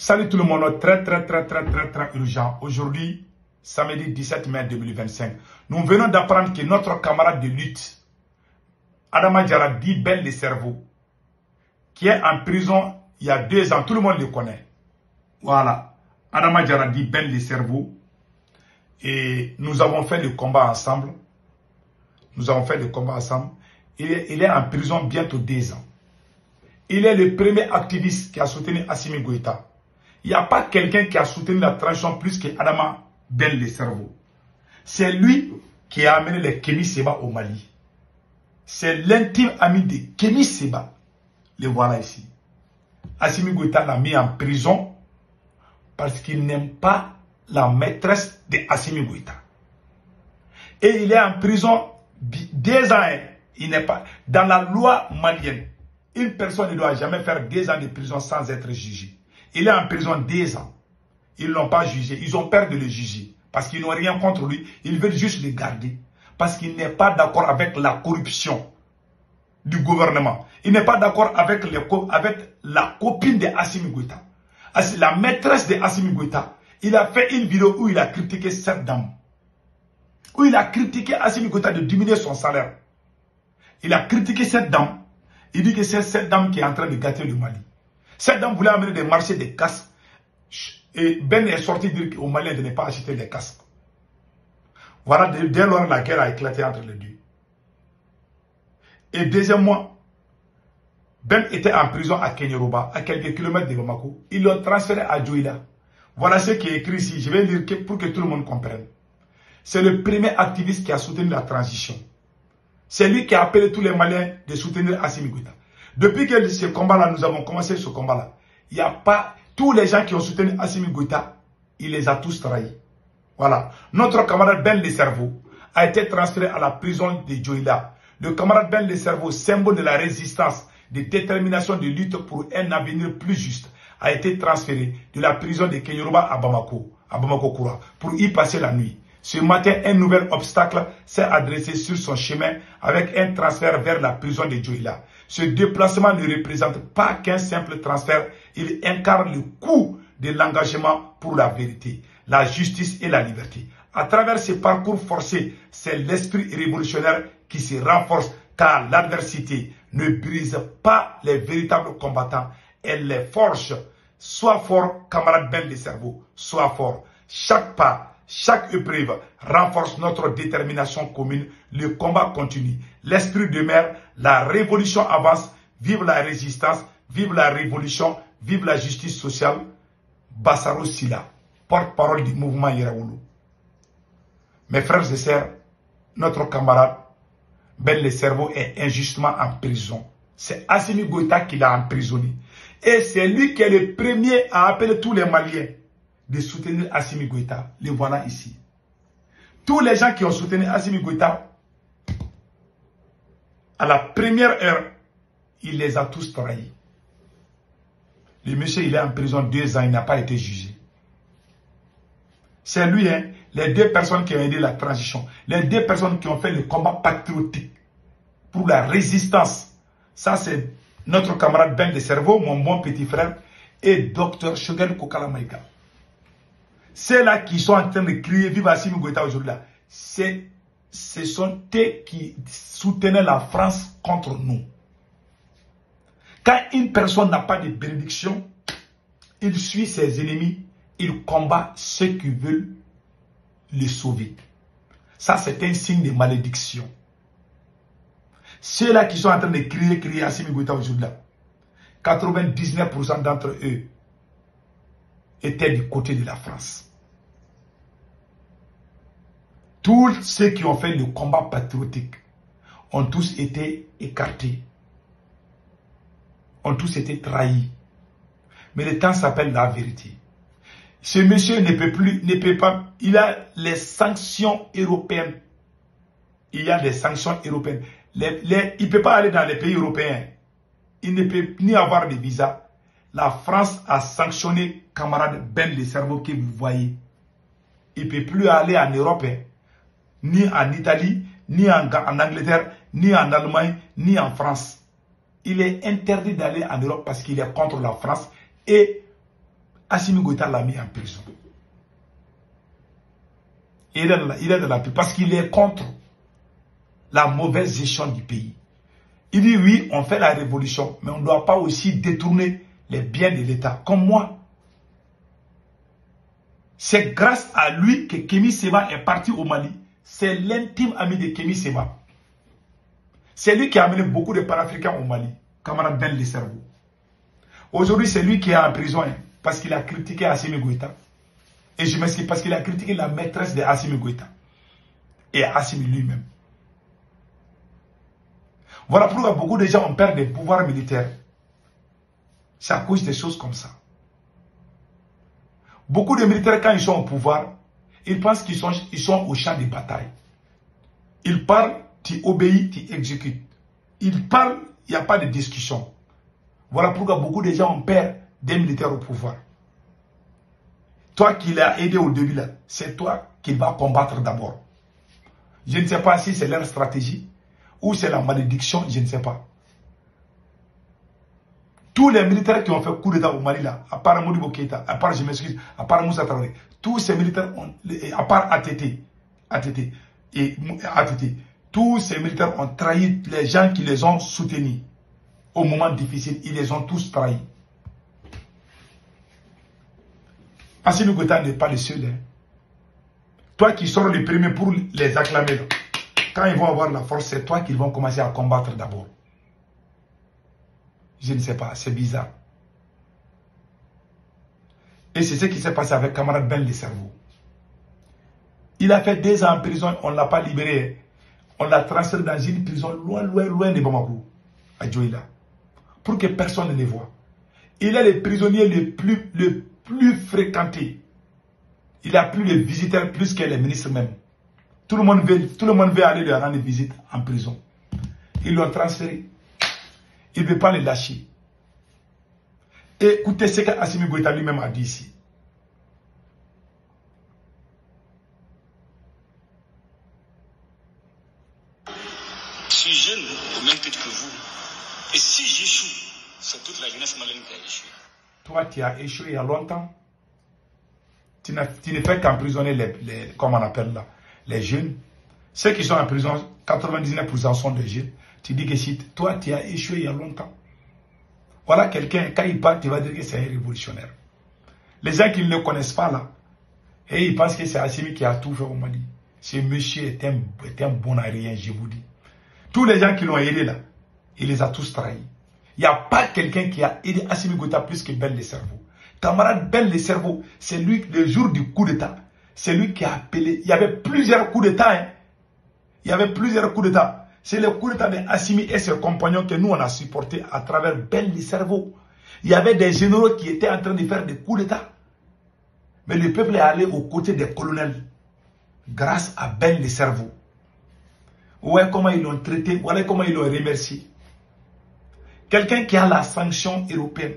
Salut tout le monde, très urgent. Aujourd'hui, samedi 17 mai 2025, nous venons d'apprendre que notre camarade de lutte, Adama Diarra dit Ben le cerveau, qui est en prison il y a 2 ans, tout le monde le connaît. Voilà, Adama Diarra dit Ben le cerveau. Et nous avons fait le combat ensemble. Il est en prison bientôt 2 ans. Il est le premier activiste qui a soutenu Assimi Goïta. Il n'y a pas quelqu'un qui a soutenu la transition plus que Adama Ben le cerveau. C'est lui qui a amené les Kémi Séba au Mali. C'est l'intime ami de Kémi Séba. Le voilà ici. Assimi Goïta l'a mis en prison parce qu'il n'aime pas la maîtresse de Assimi Goïta. Et il est en prison 2 ans. Il n'est pas dans la loi malienne. Une personne ne doit jamais faire 2 ans de prison sans être jugé. Il est en prison 2 ans. Ils ne l'ont pas jugé. Ils ont peur de le juger. Parce qu'ils n'ont rien contre lui. Ils veulent juste le garder. Parce qu'il n'est pas d'accord avec la corruption du gouvernement. Il n'est pas d'accord avec la copine de Assimi Goïta. La maîtresse de Assimi Goïta. Il a fait une vidéo où il a critiqué cette dame. Où il a critiqué Assimi Goïta de diminuer son salaire. Il a critiqué cette dame. Il dit que c'est cette dame qui est en train de gâter le Mali. Cette dame voulait amener des marchés de casques. Et Ben est sorti dire qu'aux Maliens de ne pas acheter des casques. Voilà, dès lors la guerre a éclaté entre les deux. Et deuxièmement, Ben était en prison à Kenyoroba, à quelques kilomètres de Bamako. Ils l'ont transféré à Djouila. Voilà ce qui est écrit ici. Je vais lire pour que tout le monde comprenne. C'est le premier activiste qui a soutenu la transition. C'est lui qui a appelé tous les Maliens de soutenir Assimi Goïta. Depuis que ce combat-là, nous avons commencé ce combat-là, il n'y a pas tous les gens qui ont soutenu Assimi Goïta, il les a tous trahis. Voilà. Notre camarade Ben le cerveau a été transféré à la prison de Djouila. Le camarade Ben le cerveau, symbole de la résistance, de détermination de lutte pour un avenir plus juste, a été transféré de la prison de Kenyoroba à Bamako Koura, pour y passer la nuit. Ce matin, un nouvel obstacle s'est adressé sur son chemin avec un transfert vers la prison de Djouila. Ce déplacement ne représente pas qu'un simple transfert, il incarne le coût de l'engagement pour la vérité, la justice et la liberté. À travers ce parcours forcé, c'est l'esprit révolutionnaire qui se renforce car l'adversité ne brise pas les véritables combattants, elle les forge. Sois fort, camarade Ben le cerveau, sois fort. Chaque pas, chaque épreuve renforce notre détermination commune. Le combat continue. L'esprit demeure, la révolution avance. Vive la résistance, vive la révolution, vive la justice sociale. Bassaro Sila, porte-parole du mouvement Yeraoulou. Mes frères et sœurs, notre camarade Ben le cerveau est injustement en prison. C'est Assimi Goïta qui l'a emprisonné. Et c'est lui qui est le premier à appeler tous les Maliens de soutenir Assimi Goïta. Les voilà ici. Tous les gens qui ont soutenu Assimi Goïta, à la première heure, il les a tous trahis. Le monsieur, il est en prison 2 ans, il n'a pas été jugé. C'est lui, hein, les 2 personnes qui ont aidé la transition, les 2 personnes qui ont fait le combat patriotique pour la résistance. Ça, c'est notre camarade Ben le cerveau, mon bon petit frère, et Dr Shogel Kokala Maïga. Ceux-là qui sont en train de crier vive Assimi Goïta aujourd'hui, ce sont eux qui soutenaient la France contre nous. Quand une personne n'a pas de bénédiction, il suit ses ennemis, il combat ceux qui veulent le sauver. Ça, c'est un signe de malédiction. Ceux-là qui sont en train de crier Assimi Goïta aujourd'hui, 99% d'entre eux étaient du côté de la France. Tous ceux qui ont fait le combat patriotique ont tous été écartés, ont tous été trahis. Mais le temps s'appelle la vérité. Ce monsieur ne peut pas, il a les sanctions européennes. Il y a des sanctions européennes. Il ne peut pas aller dans les pays européens. Il ne peut ni avoir de visa. La France a sanctionné camarade Ben le cerveau que vous voyez. Il ne peut plus aller en Europe, ni en Italie, ni en Angleterre, ni en Allemagne, ni en France. Il est interdit d'aller en Europe parce qu'il est contre la France. Et Assimi Goïta l'a mis en prison. Il est dans la prison parce qu'il est contre la mauvaise gestion du pays. Il dit oui, on fait la révolution, mais on ne doit pas aussi détourner les biens de l'État. Comme moi. C'est grâce à lui que Kémy Séba est parti au Mali. C'est l'intime ami de Kémy Séba. C'est lui qui a amené beaucoup de panafricains au Mali. Camarade Ben le cerveau. Aujourd'hui, c'est lui qui est en prison parce qu'il a critiqué Assimi Goïta. Et je m'excuse parce qu'il a critiqué la maîtresse de Assimi Goïta. Et Assimi lui-même. Voilà pourquoi beaucoup de gens ont peur des pouvoirs militaires. C'est à cause des choses comme ça. Beaucoup de militaires, quand ils sont au pouvoir, ils pensent qu'ils sont au champ de bataille. Ils parlent, tu obéis, tu exécutes. Ils parlent, il n'y a pas de discussion. Voilà pourquoi beaucoup de gens ont peur des militaires au pouvoir. Toi qui l'as aidé au début, là, c'est toi qui vas combattre d'abord. Je ne sais pas si c'est leur stratégie ou c'est la malédiction, je ne sais pas. Tous les militaires qui ont fait coup d'État au Mali, là, à part Modibo Keïta, à part, je m'excuse, à part Moussa Traoré, tous ces militaires, à part ATT, tous ces militaires ont trahi les gens qui les ont soutenus. Au moment difficile, ils les ont tous trahis. Assimi Goïta n'est pas le seul. Hein. Toi qui sors le premier pour les acclamer, là, quand ils vont avoir la force, c'est toi qu'ils vont commencer à combattre d'abord. Je ne sais pas, c'est bizarre. Et c'est ce qui s'est passé avec camarade Ben le cerveau. Il a fait 2 ans en prison, on ne l'a pas libéré. On l'a transféré dans une prison loin de Bamako, à Djoïla, pour que personne ne les voie. Il est le prisonnier le plus fréquenté. Il a plus de visiteurs plus que les ministres même. Tout le monde veut aller lui rendre visite en prison. Ils l'ont transféré. Il ne veut pas les lâcher. Et écoutez ce qu'Assimi Goïta lui-même a dit ici. Je suis jeune au même titre que vous. Et si j'échoue, c'est toute la jeunesse malienne qui a échoué. Toi, tu as échoué il y a longtemps. Tu ne fais qu'emprisonner comme on appelle là, les jeunes. Ceux qui sont en prison, 99% sont des jeunes. Tu dis que si toi, tu as échoué il y a longtemps. Voilà quelqu'un, quand il parle, tu vas dire que c'est un révolutionnaire. Les gens qui ne le connaissent pas là, et ils pensent que c'est Assimi qui a tout fait au Mali. Ce monsieur est un bon à rien, je vous dis. Tous les gens qui l'ont aidé là, il les a tous trahis. Il n'y a pas quelqu'un qui a aidé Assimi Goïta plus que Ben le cerveau. Camarade Ben le cerveau, c'est lui, le jour du coup d'État, c'est lui qui a appelé. Il y avait plusieurs coups d'État. Hein. Il y avait plusieurs coups d'État. C'est le coup d'État d'Assimi et ses compagnons que nous on a supporté à travers Ben le cerveau. Il y avait des généraux qui étaient en train de faire des coups d'État. Mais le peuple est allé aux côtés des colonels. Grâce à Ben le cerveau. Ouais, comment ils l'ont traité. Voilà comment ils l'ont remercié. Quelqu'un qui a la sanction européenne.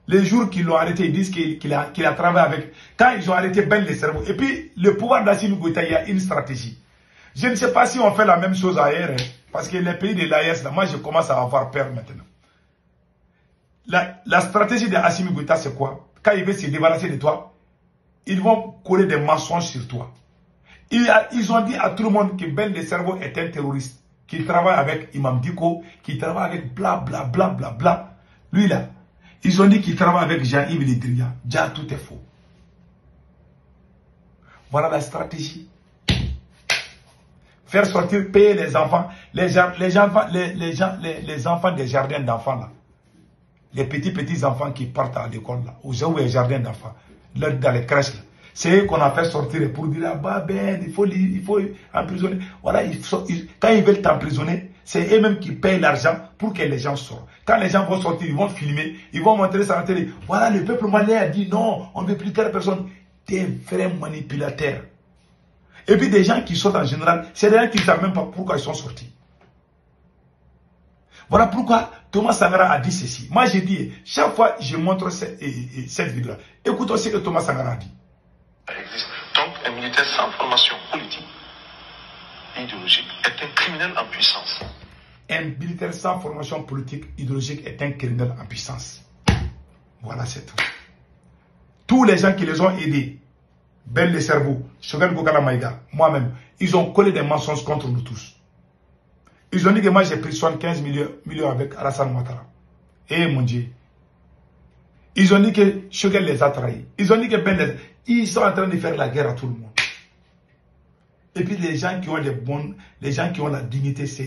Les jours qu'ils l'ont arrêté, ils disent qu'il a travaillé avec. Quand ils ont arrêté Ben le cerveau. Et puis, le pouvoir d'Assimi Goïta, il y a une stratégie. Je ne sais pas si on fait la même chose ailleurs. Hein, parce que les pays de l'AES, moi, je commence à avoir peur maintenant. La stratégie d'Assimi Goïta, c'est quoi? Quand ils veulent se débarrasser de toi, ils vont coller des mensonges sur toi. Ils ont dit à tout le monde que Ben le cerveau est un terroriste. Qu'il travaille avec Imam Diko, qu'il travaille avec bla bla bla bla bla. Lui là. Ils ont dit qu'il travaille avec Jean-Yves Le Drian. Déjà, tout est faux. Voilà la stratégie. Faire sortir, payer les enfants, les enfants des jardins d'enfants là. Les petits enfants qui partent à l'école là, aux jardins d'enfants, dans les crèches là. C'est eux qu'on a fait sortir pour dire, ah bah Ben, il faut emprisonner. Voilà, quand ils veulent t'emprisonner, c'est eux-mêmes qui payent l'argent pour que les gens sortent. Quand les gens vont sortir, ils vont filmer, ils vont montrer ça à la télé. Voilà, le peuple malien a dit non, on ne veut plus telle personne. Des vrais manipulateurs. Et puis des gens qui sortent en général, c'est des gens qui ne savent même pas pourquoi ils sont sortis. Voilà pourquoi Thomas Sankara a dit ceci. Moi j'ai dit, chaque fois je montre cette vidéo. Écoutons ce que Thomas Sankara a dit. Donc un militaire sans formation politique idéologique est un criminel en puissance. Un militaire sans formation politique idéologique est un criminel en puissance. Voilà, c'est tout. tous les gens qui les ont aidés, Ben le cerveau, Choguel Gokala Maïga, moi-même, ils ont collé des mensonges contre nous tous. Ils ont dit que moi j'ai pris 75 millions avec Alassane Ouattara. Eh mon Dieu. Ils ont dit que Choguel les a trahis. Ils ont dit que Ben ils sont en train de faire la guerre à tout le monde. Et puis les gens qui ont les gens qui ont la dignité, c'est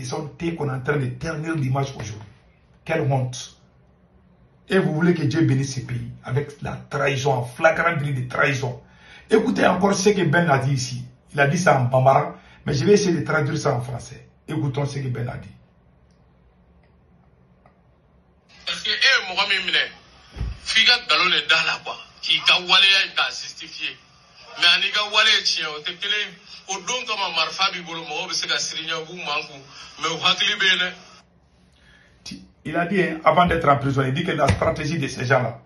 qu'on est en train de ternir l'image aujourd'hui. Quelle honte. Et vous voulez que Dieu bénisse ce pays avec la trahison, en flagrant délit de trahison. Écoutez encore ce que Ben a dit ici. Il a dit ça en bambara, mais je vais essayer de traduire ça en français. Écoutons ce que Ben a dit. Parce que, figa galon est dans la boîte, qui a walé à justifié. Mais en éga walé tient, au télé, au don comme un marfabi bolo, moi, c'est qu'à Syrien, vous manquez, mais au hakli bene. Il a dit, hein, avant d'être en prison, il dit que la stratégie de ces gens-là,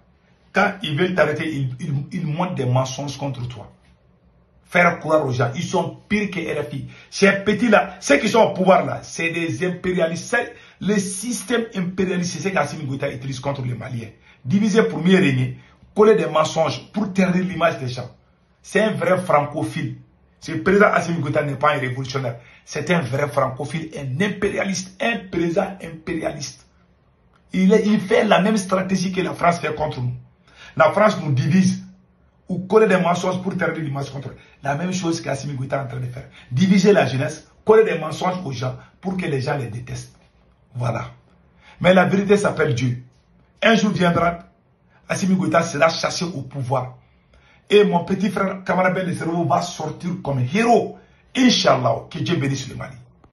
quand ils veulent t'arrêter, ils montent des mensonges contre toi. Faire croire aux gens, ils sont pires que RFI. Ces petits-là, ceux qui sont au pouvoir là, c'est des impérialistes. Le système impérialiste, c'est ce qu'Assimi Goïta utilise contre les Maliens. Diviser pour mieux régner, coller des mensonges pour ternir l'image des gens. C'est un vrai francophile. Ce président Assimi Goïta n'est pas un révolutionnaire. C'est un vrai francophile, un impérialiste, un président impérialiste. Il fait la même stratégie que la France fait contre nous. La France nous divise ou coller des mensonges pour ternir l'image contre eux. La même chose qu'Assimi Goïta est en train de faire. Diviser la jeunesse, coller des mensonges aux gens pour que les gens les détestent. Voilà. Mais la vérité s'appelle Dieu. Un jour viendra, Assimi Goïta sera chassé au pouvoir. Et mon petit frère Kamara Ben le cerveau va sortir comme un héros. Inch'Allah, que Dieu bénisse le Mali.